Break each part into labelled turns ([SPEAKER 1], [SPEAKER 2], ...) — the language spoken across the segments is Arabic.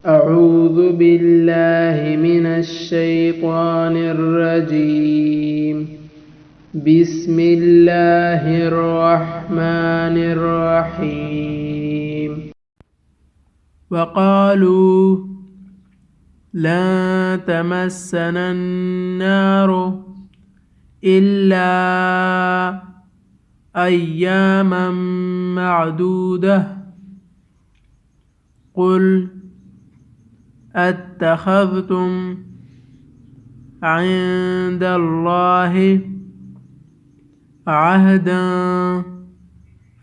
[SPEAKER 1] أعوذ بالله من الشيطان الرجيم. بسم الله الرحمن الرحيم. وقالوا لن تمسنا النار إلا أياما معدودة قل أتخذتم عند الله عهدا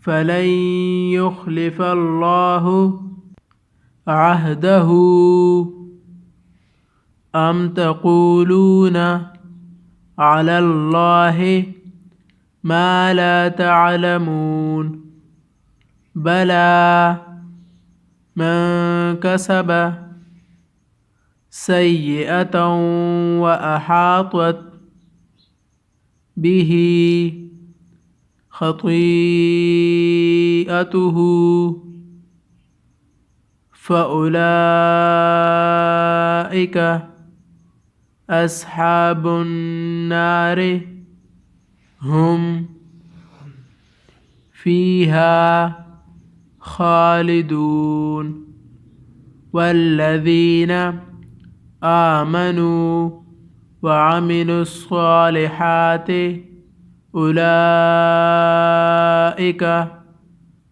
[SPEAKER 1] فلن يخلف الله عهده أم تقولون على الله ما لا تعلمون بلى من كسب سيئة وأحاطت به خطيئته فأولئك أصحاب النار هم فيها خالدون والذين آمنوا وعملوا الصالحات أولئك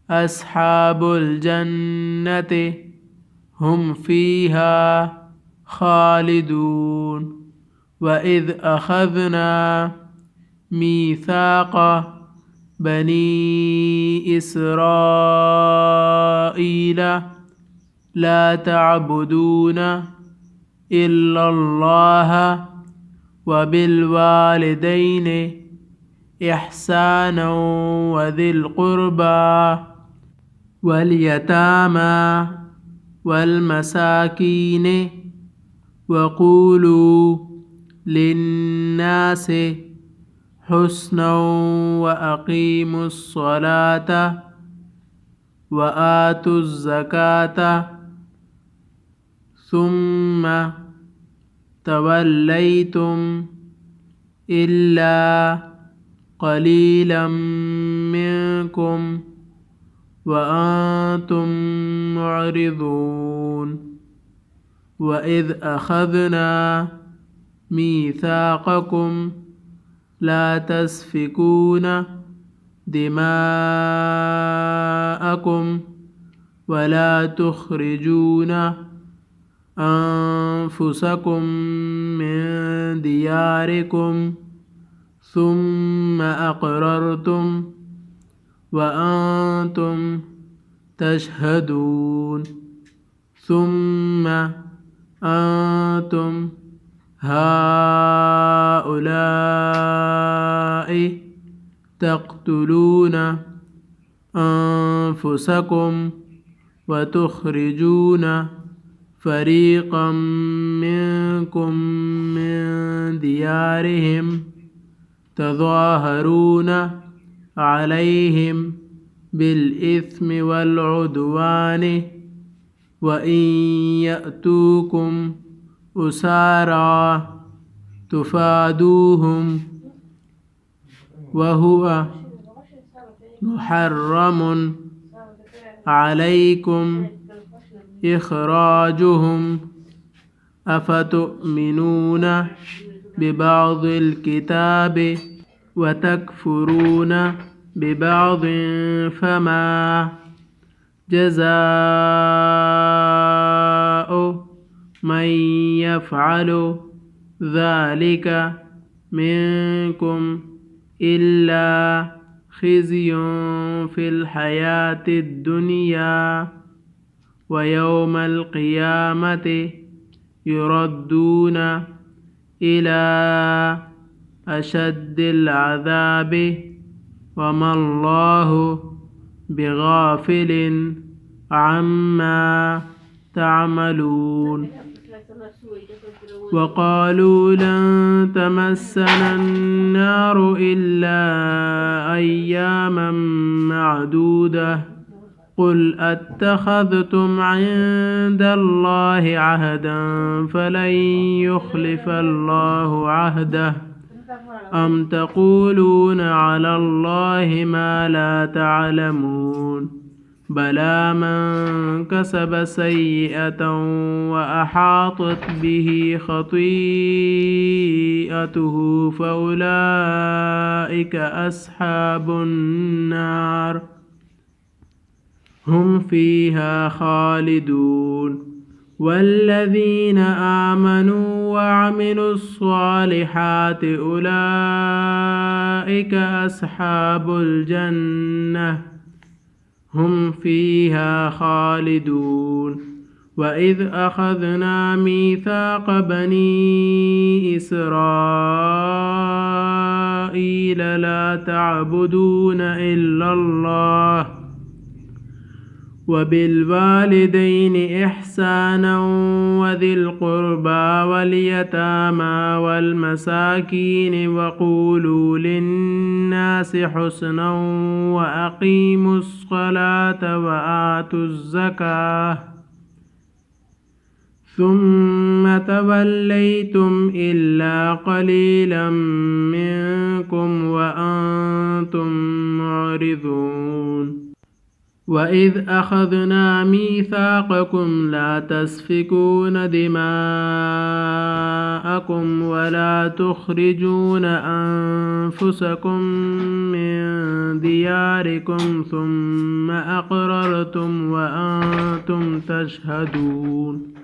[SPEAKER 1] أصحاب الجنة هم فيها خالدون وإذ أخذنا ميثاق بني إسرائيل لا تعبدون إلا الله وبالوالدين إحسانا وذي القربى واليتامى والمساكين وقولوا للناس حسنا وأقيموا الصلاة وآتوا الزكاة ثم توليتم إلا قليلا منكم وأنتم معرضون وإذ أخذنا ميثاقكم لا تسفكون دماءكم ولا تخرجون أنفسكم من دياركم ثم أقررتم وأنتم تشهدون ثم أنتم هؤلاء تقتلون أنفسكم وتخرجون فريقا منكم من ديارهم تظاهرون عليهم بالإثم والعدوان وإن يأتوكم أسارى تفادوهم وهو محرم عليكم إخراجهم أفتؤمنون ببعض الكتاب وتكفرون ببعض فما جزاء من يفعل ذلك منكم إلا خزي في الحياة الدنيا ويوم القيامة يردون إلى أشد العذاب وما الله بغافل عما تعملون وقالوا لن تمسنا النار إلا أياما معدودة قل أتخذتم عند الله عهدا فلن يخلف الله عهده أم تقولون على الله ما لا تعلمون بلى من كسب سيئة وأحاطت به خطيئته فأولئك أصحاب النار هم فيها خالدون والذين آمنوا وعملوا الصالحات أولئك أصحاب الجنة هم فيها خالدون وإذ أخذنا ميثاق بني إسرائيل لا تعبدون إلا الله وبالوالدين إحسانا وذي القربى واليتامى والمساكين وقولوا للناس حسنا وأقيموا الصلاة وآتوا الزكاة ثم توليتم إلا قليلا منكم وأنتم معرضون وإذ أخذنا ميثاقكم لا تسفكون دماءكم ولا تخرجون أنفسكم من دياركم ثم أقررتم وأنتم تشهدون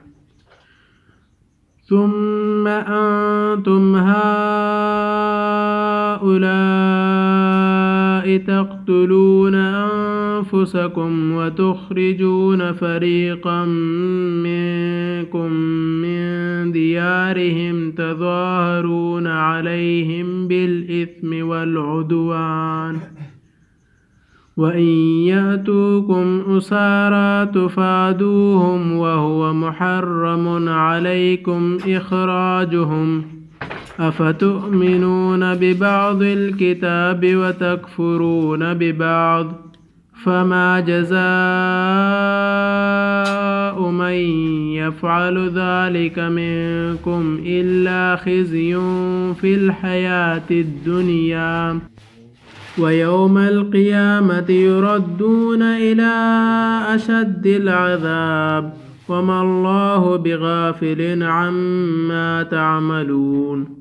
[SPEAKER 1] ثم أنتم هؤلاء تقتلون أنفسكم وتخرجون فريقا منكم من ديارهم تظاهرون عليهم بالإثم والعدوان وإن يأتوكم أسارى تفادوهم وهو محرم عليكم إخراجهم أفتؤمنون ببعض الكتاب وتكفرون ببعض فما جزاء من يفعل ذلك منكم إلا خزي في الحياة الدنيا ويوم القيامة يردون إلى أشد العذاب وما الله بغافل عما تعملون